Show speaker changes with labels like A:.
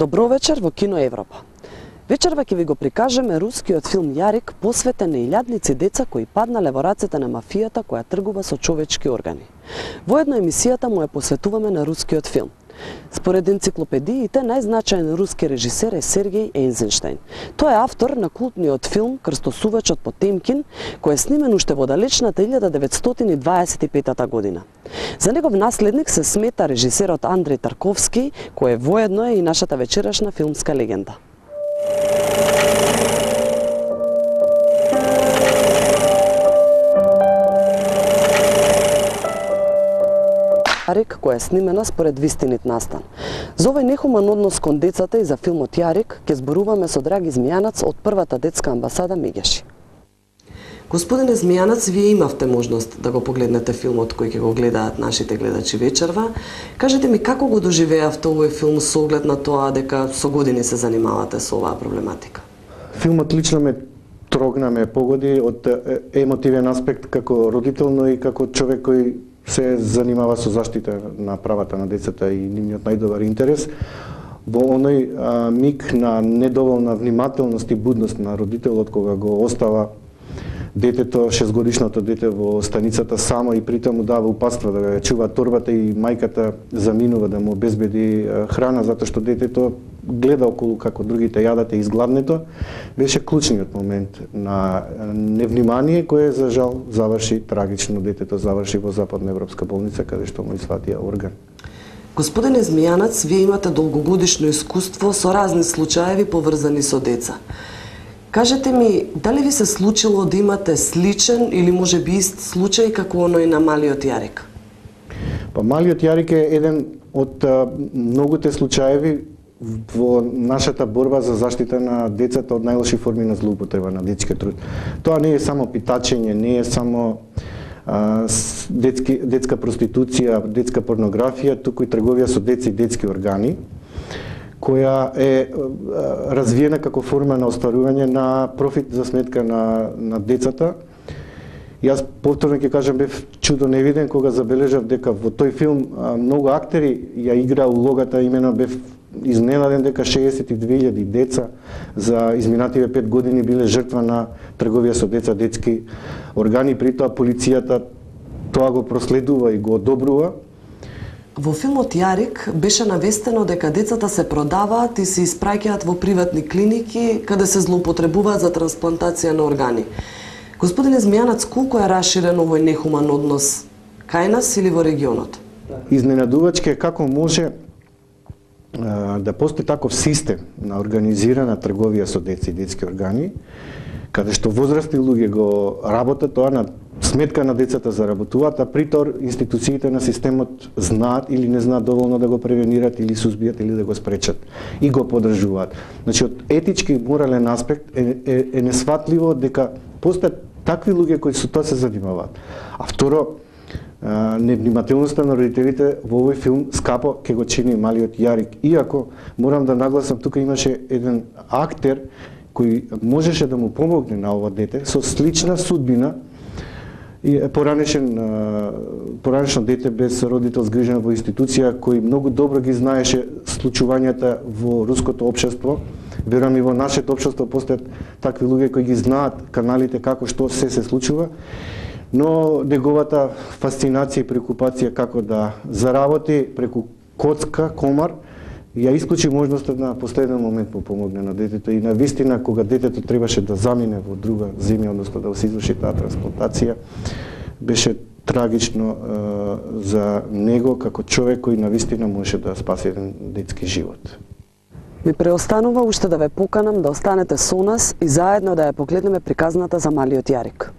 A: Добро вечер во Кино Европа. Вечерва ќе ви го прикажеме рускиот филм Јарик, посветен на илјадници деца кои паднале во рацете на мафијата која тргува со човечки органи. Воедно емисијата му ја посветуваме на рускиот филм. Според енциклопедиите, најзначаен руски режисер е Сергеј Ејзенштајн. Тој е автор на култниот филм Крстосувачот Потемкин, кој е снимен уште во далечната 1925 година. За негов наследник се смета режисерот Андреј Тарковски, кој воедно е и нашата вечерашна филмска легенда. Јарик, која е снимена според вистинит настан. За овој нехуман однос кон децата и за филмот Јарик ќе зборуваме со Драги Змијанац од првата детска амбасада Мегеши. Господине Змијанац, вие имавте можност да го погледнете филмот кој ќе го гледаат нашите гледачи вечерва. Кажете ми како го доживеавте овој филм со оглед на тоа дека со години се занимавате со оваа проблематика?
B: Филмот лично ме трогна, ме погоди од емотивен аспект како родител, но и како човек кој се занимава со заштита на правата на децата и нивниот најдобар интерес. Во оној миг на недоволна внимателност и будност на родителот кога го остава детето, 6-годишното дете во станицата само и притоа му дава упатства да ја чува торбата и мајката заминува да му обезбеди храна затоа што детето гледа околу како другите јадат и изгладнето, беше клучниот момент на невнимание кое за жал заврши трагично. Детето заврши во Западна европска болница каде што му извадија орган.
A: Господине Змијанац, вие имате долгогодишно искуство со разни случаеви поврзани со деца. Кажете ми, дали ви се случило да имате сличен или може би ист случај како оној на малиот Јарик?
B: Па малиот Јарик е еден од многуте случаеви во нашата борба за заштита на децата од најлоши форми на злоупотреба на детски труд. Тоа не е само питачење, не е само детска проституција, детска порнографија, туку и трговија со деца и детски органи, која е развиена како форма на остварување на профит за сметка на децата. Јас повторно ќе кажам, бев чудо невиден кога забележав дека во тој филм многу актери ја играа улогата, имено бев изненаден дека 62.000 деца за изминативе 5 години биле жртва на трговија со деца, детски органи, притоа полицијата тоа го проследува и го одобрува.
A: Во филмот Јарик беше навестено дека децата се продаваат и се испраќаат во приватни клиники каде се злоупотребуваат за трансплантација на органи. Господине Змијанац, колку е раширен овој нехуман однос кај нас или во регионот?
B: Изненадувачки е како може да постои таков систем на организирана трговија со деца и детски органи, каде што возрастни луѓе го работат тоа на сметка на децата заработуваат, а притоа институциите на системот знаат или не знаат доволно да го превенират или сузбијат или да го спречат и го поддржуваат. Значи од етички и морален аспект е несватливо дека постојат такви луѓе кои со тоа се занимаваат. А второ, невнимателноста на родителите во овој филм скапо ќе го чини малиот Јарик. Иако морам да нагласам, тука имаше еден актер кој можеше да му помогне на ова дете со слична судбина и поранешно дете без родител згрижен во институција, кој многу добро ги знаеше случувањата во руското општество. Верувам и во нашето општество постојат такви луѓе кои ги знаат каналите како што се случува, но неговата фасцинација и преокупација како да заработи преку коцка, комар, ја исклучи можноста на последен момент му помогне на детето и на вистина кога детето требаше да замине во друга земја, односно да се изврши таа трансплантација, беше трагично за него како човек кој на вистина можеше да спаси еден детски живот.
A: Ми преостанува уште да ве поканам да останете со нас и заедно да ја погледнеме приказната за малиот Јарик.